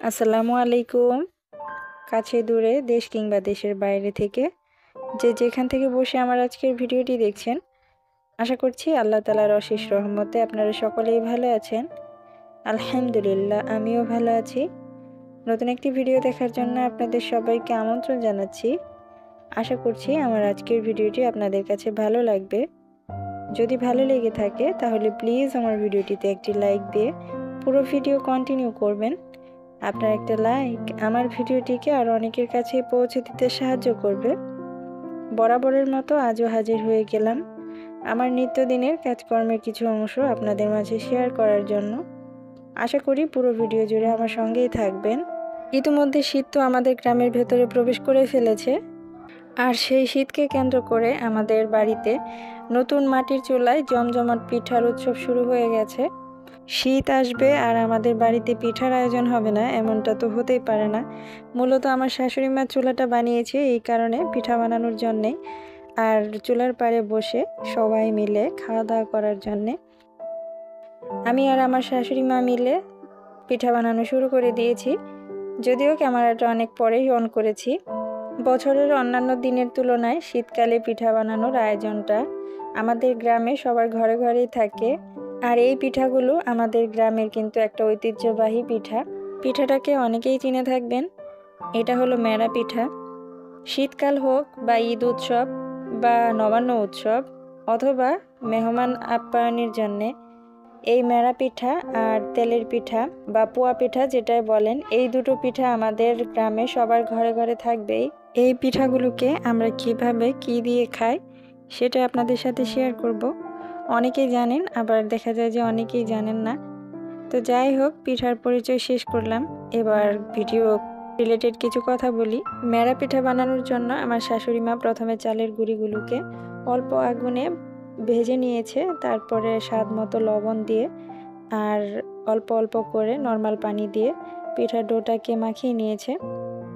আসসালামু আলাইকুম। কাছে দূরে দেশ কিংবা দেশের বাইরে থেকে যে যেখান থেকে বসে আমার আজকের ভিডিওটি দেখছেন, আশা করছি আল্লাহ তাআলার অশেষ রহমতে আপনারা সকলেই ভালো আছেন। আলহামদুলিল্লাহ, আমিও ভালো আছি। নতুন একটি ভিডিও দেখার জন্য আপনাদের সবাইকে আমন্ত্রণ জানাচ্ছি। আশা করছি আমার আজকের ভিডিওটি আপনাদের কাছে ভালো লাগবে। যদি ভালো লেগে থাকে তাহলে প্লিজ আমার ভিডিওটিতে একটি লাইক দিয়ে পুরো ভিডিও কন্টিনিউ করবেন। আপনার একটা লাইক আমার ভিডিওটিকে আরও অনেকের কাছে পৌঁছে দিতে সাহায্য করবে। বরাবরের মতো আজও হাজির হয়ে গেলাম আমার নিত্যদিনের কাজকর্মের কিছু অংশ আপনাদের মাঝে শেয়ার করার জন্য। আশা করি পুরো ভিডিও জুড়ে আমার সঙ্গেই থাকবেন। ইতিমধ্যে শীত তো আমাদের গ্রামের ভেতরে প্রবেশ করে ফেলেছে, আর সেই শীতকে কেন্দ্র করে আমাদের বাড়িতে নতুন মাটির চুলায় জমজমাট পিঠার উৎসব শুরু হয়ে গেছে। শীত আসবে আর আমাদের বাড়িতে পিঠার আয়োজন হবে না, এমনটা তো হতেই পারে না। মূলত আমার শাশুড়ি মা চুলাটা বানিয়েছে এই কারণে, পিঠা বানানোর জন্যে, আর চুলার পাড়ে বসে সবাই মিলে খাওয়া দাওয়া করার জন্যে। আমি আর আমার শাশুড়ি মা মিলে পিঠা বানানো শুরু করে দিয়েছি, যদিও ক্যামেরাটা অনেক পরেই অন করেছি। বছরের অন্যান্য দিনের তুলনায় শীতকালে পিঠা বানানোর আয়োজনটা আমাদের গ্রামে সবার ঘরে ঘরেই থাকে। আর এই পিঠাগুলো আমাদের গ্রামের কিন্তু একটা ঐতিহ্যবাহী পিঠা। পিঠাটাকে অনেকেই চিনে থাকবেন, এটা হলো মেরা পিঠা। শীতকাল হোক বা ঈদ উৎসব বা নবান্ন উৎসব অথবা মেহমান আপ্যায়নের জন্যে এই মেরা পিঠা আর তেলের পিঠা বা পোয়া পিঠা যেটাই বলেন, এই দুটো পিঠা আমাদের গ্রামে সবার ঘরে ঘরে থাকবেই। এই পিঠাগুলোকে আমরা কিভাবে কি দিয়ে খাই সেটা আপনাদের সাথে শেয়ার করব। অনেকেই জানেন, আবার দেখা যায় যে অনেকেই জানেন না। তো যাই হোক, পিঠার পরিচয় শেষ করলাম, এবার ভিডিও রিলেটেড কিছু কথা বলি। মেরা পিঠা বানানোর জন্য আমার শাশুড়ি মা প্রথমে চালের গুঁড়িগুলোকে অল্প আগুনে ভেজে নিয়েছে, তারপরে স্বাদ মতো লবণ দিয়ে আর অল্প অল্প করে নর্মাল পানি দিয়ে পিঠার ডোটাকে মাখিয়ে নিয়েছে।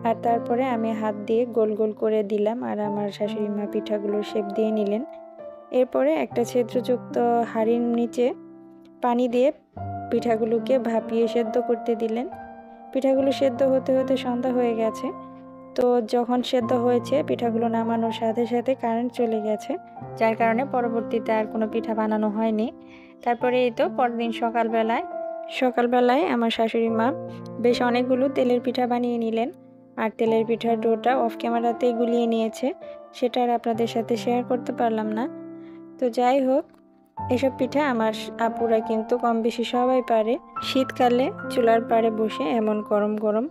আর তারপরে আমি হাত দিয়ে গোল গোল করে দিলাম, আর আমার শাশুড়ি মা পিঠাগুলো শেপ দিয়ে নিলেন। এরপরে একটা ছিদ্রযুক্ত হাঁড়ির নিচে পানি দিয়ে পিঠাগুলোকে ভাপিয়ে সেদ্ধ করতে দিলেন। পিঠাগুলো সেদ্ধ হতে হতে সন্ধ্যা হয়ে গেছে। তো যখন সেদ্ধ হয়েছে, পিঠাগুলো নামানোর সাথে সাথে কারেন্ট চলে গেছে, যার কারণে পরবর্তীতে আর কোনো পিঠা বানানো হয়নি। তারপরে এই তো পরদিন সকালবেলায় আমার শাশুড়ি মা বেশ অনেকগুলো তেলের পিঠা বানিয়ে নিলেন, আর তেলের পিঠার ডোটা অফ ক্যামেরাতেই গুলিয়ে নিয়েছে, সেটা আর আপনাদের সাথে শেয়ার করতে পারলাম না। তো যাই হোক, এসব পিঠা আমার আপুরা কিন্তু কম বেশি সবাই পারে। শীতকালে চুলার পাড়ে বসে এমন গরম গরম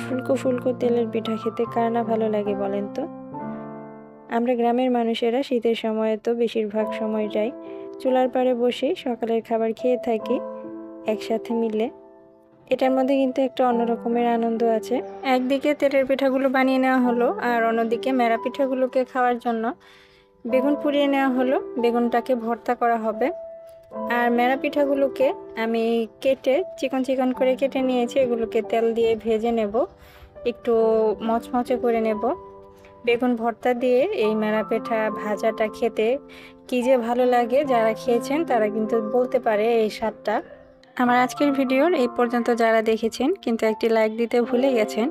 ফুলকো ফুলকো তেলের পিঠা খেতে কার না ভালো লাগে বলেন তো। আমরা গ্রামের মানুষেরা শীতের সময়ে তো বেশিরভাগ সময়টাই চুলার পাড়ে বসে সকালের খাবার খেয়ে থাকি একসাথে মিলে। এটার মধ্যে কিন্তু একটা অন্যরকমের আনন্দ আছে। একদিকে তেলের পিঠাগুলো বানিয়ে নেওয়া হলো, আর অন্যদিকে মেরা পিঠাগুলোকে খাওয়ার জন্য বেগুন পুড়িয়ে নেওয়া হলো। বেগুনটাকে ভর্তা করা হবে। আর মেরা পিঠাগুলোকে আমি কেটে চিকন চিকন করে কেটে নিয়েছি, এগুলোকে তেল দিয়ে ভেজে নেব, একটু মচমচে করে নেব। বেগুন ভর্তা দিয়ে এই মেরা পিঠা ভাজাটা খেতে কী যে ভালো লাগে, যারা খেয়েছেন তারা কিন্তু বলতে পারে এই স্বাদটা। আমার আজকের ভিডিওর এই পর্যন্ত যারা দেখেছেন কিন্তু একটি লাইক দিতে ভুলে গেছেন,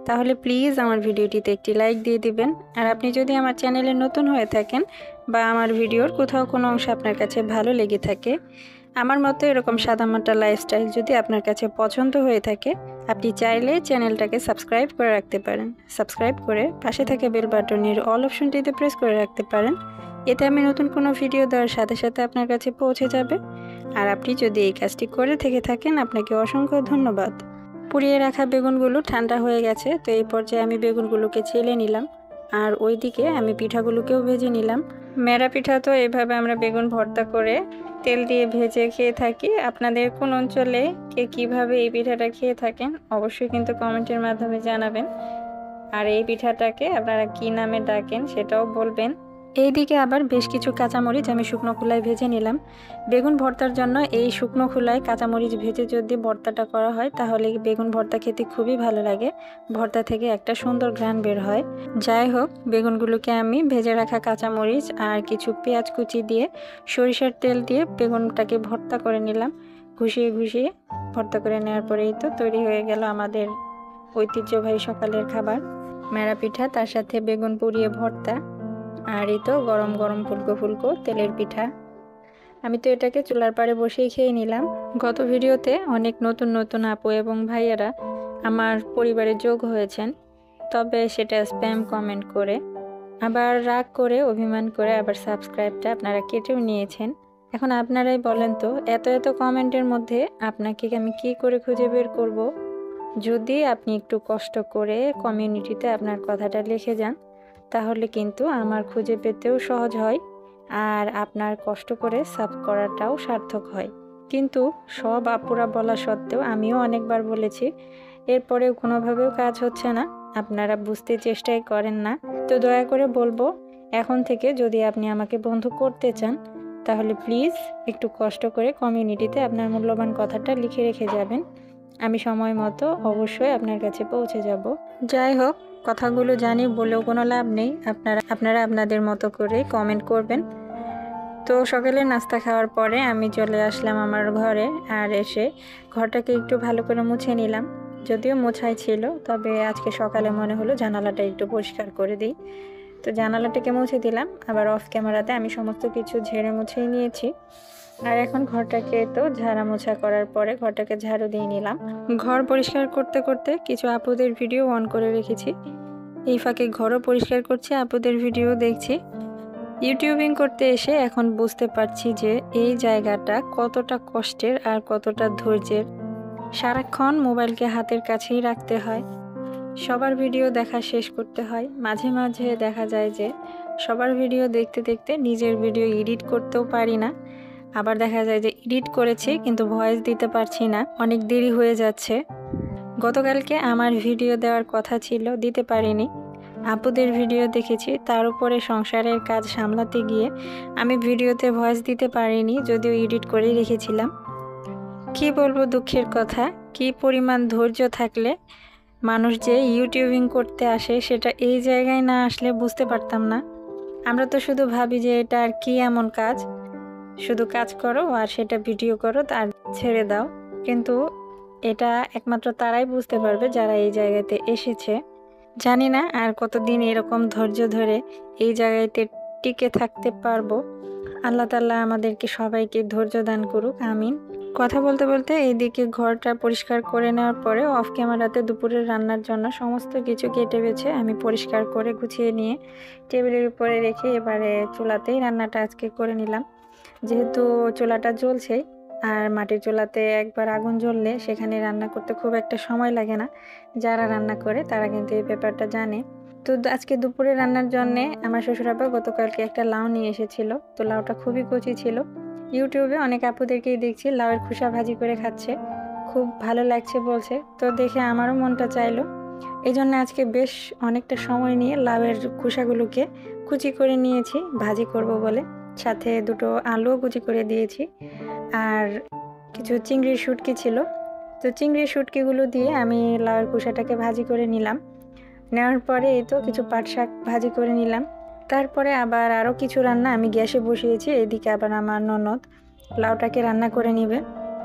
তাহলে প্লিজ আমার ভিডিওটিতে একটি লাইক দিয়ে দিবেন। আর আপনি যদি আমার চ্যানেলে নতুন হয়ে থাকেন বা আমার ভিডিওর কোথাও কোনো অংশ আপনার কাছে ভালো লেগে থাকে, আমার মতো এরকম সাদামাটা লাইফস্টাইল যদি আপনার কাছে পছন্দ হয়ে থাকে, আপনি চাইলে চ্যানেলটাকে সাবস্ক্রাইব করে রাখতে পারেন। সাবস্ক্রাইব করে পাশে থাকা বেল বাটনের অল অপশনটিতে প্রেস করে রাখতে পারেন, এতে আমি নতুন কোনো ভিডিও দেওয়ার সাথে সাথে আপনার কাছে পৌঁছে যাবে। আর আপনি যদি এই কাজটি করে থেকে থাকেন, আপনাকে অসংখ্য ধন্যবাদ। পুড়িয়ে রাখা বেগুনগুলো ঠান্ডা হয়ে গেছে, তো এই পর্যায়ে আমি বেগুনগুলোকে ছেলে নিলাম, আর ওইদিকে আমি পিঠাগুলোকেও ভেজে নিলাম। মেরা পিঠা তো এইভাবে আমরা বেগুন ভর্তা করে তেল দিয়ে ভেজে খেয়ে থাকি। আপনাদের কোন অঞ্চলে কে কীভাবে এই পিঠাটা খেয়ে থাকেন অবশ্যই কিন্তু কমেন্টের মাধ্যমে জানাবেন। আর এই পিঠাটাকে আপনারা কী নামে ডাকেন সেটাও বলবেন। এইদিকে আবার বেশ কিছু কাঁচামরিচ আমি শুকনো খোলায় ভেজে নিলাম। বেগুন ভর্তার জন্য এই শুকনো খোলায় কাঁচামরিচ ভেজে যদি ভর্তাটা করা হয়, তাহলে বেগুন ভর্তা খেতে খুবই ভালো লাগে। ভর্তা থেকে একটা সুন্দর ঘ্রাণ বের হয়। যাই হোক, বেগুনগুলোকে আমি ভেজে রাখা কাঁচামরিচ আর কিছু পেঁয়াজ কুচি দিয়ে সরিষার তেল দিয়ে বেগুনটাকে ভর্তা করে নিলাম। ঘুষিয়ে ঘুষিয়ে ভর্তা করে নেওয়ার পরেই তো তৈরি হয়ে গেল আমাদের ঐতিহ্যবাহী সকালের খাবার মেরা পিঠা, তার সাথে বেগুন পুড়িয়ে ভর্তা। আর এই তো গরম গরম ফুলকো ফুলকো তেলের পিঠা। আমি তো এটাকে চুলার পাড়ে বসেই খেয়ে নিলাম। গত ভিডিওতে অনেক নতুন নতুন আপু এবং ভাইয়ারা আমার পরিবারে যোগ হয়েছেন, তবে সেটা স্প্যাম কমেন্ট করে, আবার রাগ করে, অভিমান করে, আবার সাবস্ক্রাইবটা আপনারা কেটেও নিয়েছেন। এখন আপনারাই বলেন তো, এত এত কমেন্টের মধ্যে আপনাকে আমি কি করে খুঁজে বের করব? যদি আপনি একটু কষ্ট করে কমিউনিটিতে আপনার কথাটা লিখে যান, তাহলে কিন্তু আমার খুঁজে পেতেও সহজ হয়, আর আপনার কষ্ট করে সাব করাটাও সার্থক হয়। কিন্তু সব আপুরা বলা সত্ত্বেও আমিও অনেকবার বলেছি, এরপরেও কোনোভাবেও কাজ হচ্ছে না, আপনারা বুঝতে চেষ্টাই করেন না। তো দয়া করে বলবো, এখন থেকে যদি আপনি আমাকে বন্ধু করতে চান, তাহলে প্লিজ একটু কষ্ট করে কমিউনিটিতে আপনার মূল্যবান কথাটা লিখে রেখে যাবেন। আমি সময় মতো অবশ্যই আপনার কাছে পৌঁছে যাব। যাই হোক, কথাগুলো জানি বলেও কোনো লাভ নেই, আপনারা আপনাদের মতো করে কমেন্ট করবেন। তো সকালে নাস্তা খাওয়ার পরে আমি চলে আসলাম আমার ঘরে, আর এসে ঘরটাকে একটু ভালো করে মুছে নিলাম। যদিও মোছাই ছিল, তবে আজকে সকালে মনে হলো জানালাটা একটু পরিষ্কার করে দিই। তো জানালাটাকে মুছে দিলাম, আবার অফ ক্যামেরাতে আমি সমস্ত কিছু ঝেড়ে মুছেই নিয়েছি। আর এখন ঘরটাকে তো ঝাড়া মোছা করার পরে ঘরটাকে ঝাড়ু দিয়ে নিলাম। ঘর পরিষ্কার করতে করতে কিছু আপুদের ভিডিও অন করে রেখেছি, এই ফাঁকে ঘরও পরিষ্কার করছি, আপুদের ভিডিও দেখছি। ইউটিউবিং করতে এসে এখন বুঝতে পারছি যে এই জায়গাটা কতটা কষ্টের আর কতটা ধৈর্যের। সারাক্ষণ মোবাইলকে হাতের কাছেই রাখতে হয়, সবার ভিডিও দেখা শেষ করতে হয়। মাঝে মাঝে দেখা যায় যে সবার ভিডিও দেখতে দেখতে নিজের ভিডিও এডিট করতেও পারি না, আবার দেখা যায় যে এডিট করেছি কিন্তু ভয়েস দিতে পারছি না, অনেক দেরি হয়ে যাচ্ছে। গতকালকে আমার ভিডিও দেওয়ার কথা ছিল, দিতে পারিনি। আপুদের ভিডিও দেখেছি, তার উপরে সংসারের কাজ সামলাতে গিয়ে আমি ভিডিওতে ভয়েস দিতে পারিনি, যদিও এডিট করে রেখেছিলাম। কি বলবো দুঃখের কথা, কি পরিমাণ ধৈর্য থাকলে মানুষ যে ইউটিউবিং করতে আসে সেটা এই জায়গায় না আসলে বুঝতে পারতাম না। আমরা তো শুধু ভাবি যে এটা আর কি এমন কাজ, শুধু কাজ করো আর সেটা ভিডিও করো আর ছেড়ে দাও, কিন্তু এটা একমাত্র তারাই বুঝতে পারবে যারা এই জায়গাতে এসেছে। জানি না আর কতদিন এরকম ধৈর্য ধরে এই জায়গাতে টিকে থাকতে পারবো। আল্লাহ তাআলা আমাদেরকে সবাইকে ধৈর্য দান করুক, আমিন। কথা বলতে বলতে এইদিকে ঘরটা পরিষ্কার করে নেওয়ার পরে অফ ক্যামেরাতে দুপুরের রান্নার জন্য সমস্ত কিছু কেটে বেছে আমি পরিষ্কার করে গুছিয়ে নিয়ে টেবিলের উপরে রেখে এবারে চুলাতেই রান্নাটা আজকে করে নিলাম। যেহেতু চুলাটা জ্বলছে, আর মাটির চুলাতে একবার আগুন জ্বললে সেখানে রান্না করতে খুব একটা সময় লাগে না, যারা রান্না করে তারা কিন্তু এই ব্যাপারটা জানে। তো আজকে দুপুরে রান্নার জন্য আমার শ্বশুরাব্বা গতকালকে একটা লাউ নিয়ে এসেছিল, তো লাউটা খুবই কচি ছিল। ইউটিউবে অনেক আপুদেরকেই দেখছি লাউয়ের খোসা ভাজি করে খাচ্ছে, খুব ভালো লাগছে বলছে, তো দেখে আমারও মনটা চাইলো। এই জন্য আজকে বেশ অনেকটা সময় নিয়ে লাউয়ের খোসাগুলোকে কুচি করে নিয়েছি ভাজি করব বলে, সাথে দুটো আলুও কুচি করে দিয়েছি, আর কিছু চিংড়ির শুটকি ছিল, তো চিংড়ির শুটকিগুলো দিয়ে আমি লাউয়ের খোসাটাকে ভাজি করে নিলাম। নেওয়ার পরে এই তো কিছু পাট শাক ভাজি করে নিলাম। তারপরে আবার আরও কিছু রান্না আমি গ্যাসে বসিয়েছি, এদিকে আবার আমার ননদ লাউটাকে রান্না করে নিবে।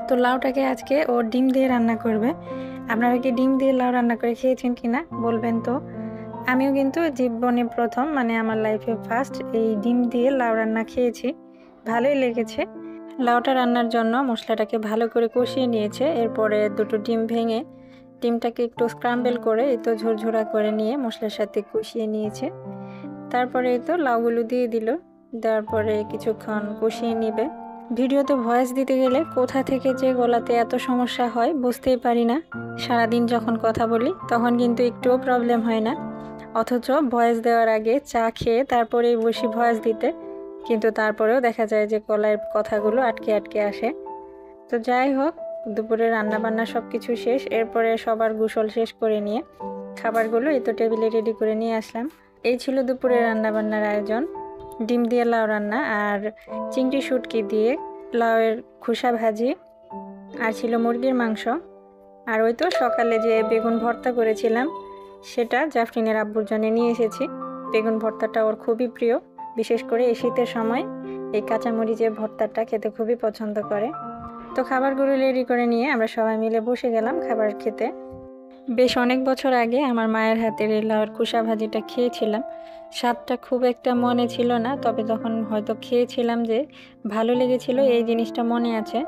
তো লাউটাকে আজকে ও ডিম দিয়ে রান্না করবে। আপনারা কি ডিম দিয়ে লাউ রান্না করে খেয়েছেন কিনা বলবেন তো। আমিও কিন্তু জীবনে প্রথম, মানে আমার লাইফে ফার্স্ট এই ডিম দিয়ে লাউ রান্না খেয়েছি, ভালোই লেগেছে। লাউটা রান্নার জন্য মশলাটাকে ভালো করে কষিয়ে নিয়েছে, এরপরে দুটো ডিম ভেঙে ডিমটাকে একটু স্ক্রাম্বল করে এই তো ঝুরঝুরা করে নিয়ে মশলার সাথে কষিয়ে নিয়েছে। তারপরে এই তো লাউগুলো দিয়ে দিল, দেওয়ার পরে কিছুক্ষণ কষিয়ে নিবে। ভিডিওতে ভয়েস দিতে গেলে কোথা থেকে যে গলাতে এত সমস্যা হয় বুঝতেই পারি না। সারাদিন যখন কথা বলি তখন কিন্তু একটুও প্রবলেম হয় না, অথচ ভয়েস দেওয়ার আগে চা খেয়ে তারপরেই বসি ভয়েস দিতে, কিন্তু তারপরেও দেখা যায় যে গলার কথাগুলো আটকে আটকে আসে। তো যাই হোক, দুপুরে রান্নাবান্না সব কিছু শেষ, এরপরে সবার গোসল শেষ করে নিয়ে খাবারগুলো এই তো টেবিলে রেডি করে নিয়ে আসলাম। এই ছিল দুপুরে রান্নাবান্নার আয়োজন, ডিম দিয়ে লাউ রান্না আর চিংড়ি শুটকি দিয়ে লাউয়ের খোসা ভাজি, আর ছিল মুরগির মাংস, আর ওই তো সকালে যে বেগুন ভর্তা করেছিলাম সেটা জাফরিনের আব্বুর জন্য নিয়ে এসেছি। বেগুন ভর্তাটা ওর খুবই প্রিয়, বিশেষ করে এই শীতের সময় এই কাঁচামরিচের ভর্তাটা খেতে খুবই পছন্দ করে। তো খাবারগুলো রেডি করে নিয়ে আমরা সবাই মিলে বসে গেলাম খাবার খেতে। বেশ অনেক বছর আগে আমার মায়ের হাতের এই লাউয়ের খোসা ভাজিটা খেয়েছিলাম। স্বাদটা খুব একটা মনে ছিল না, তবে তখন হয়তো খেয়েছিলাম যে ভালো লেগেছিল এই জিনিসটা মনে আছে।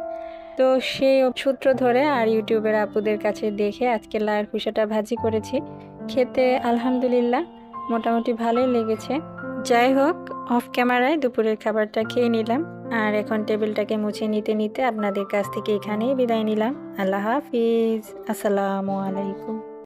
তো সেই সূত্র ধরে আর ইউটিউবের আপুদের কাছে দেখে আজকে লাউয়ের খোসাটা ভাজি করেছি। খেতে আলহামদুলিল্লাহ মোটামুটি ভালোই লেগেছে। যাই হোক, অফ ক্যামেরায় দুপুরের খাবারটা খেয়ে নিলাম, আর এখন টেবিলটাকে মুছে নিতে নিতে আপনাদের কাছ থেকে এখানেই বিদায় নিলাম। আল্লাহ হাফিজ, আসসালামু আলাইকুম।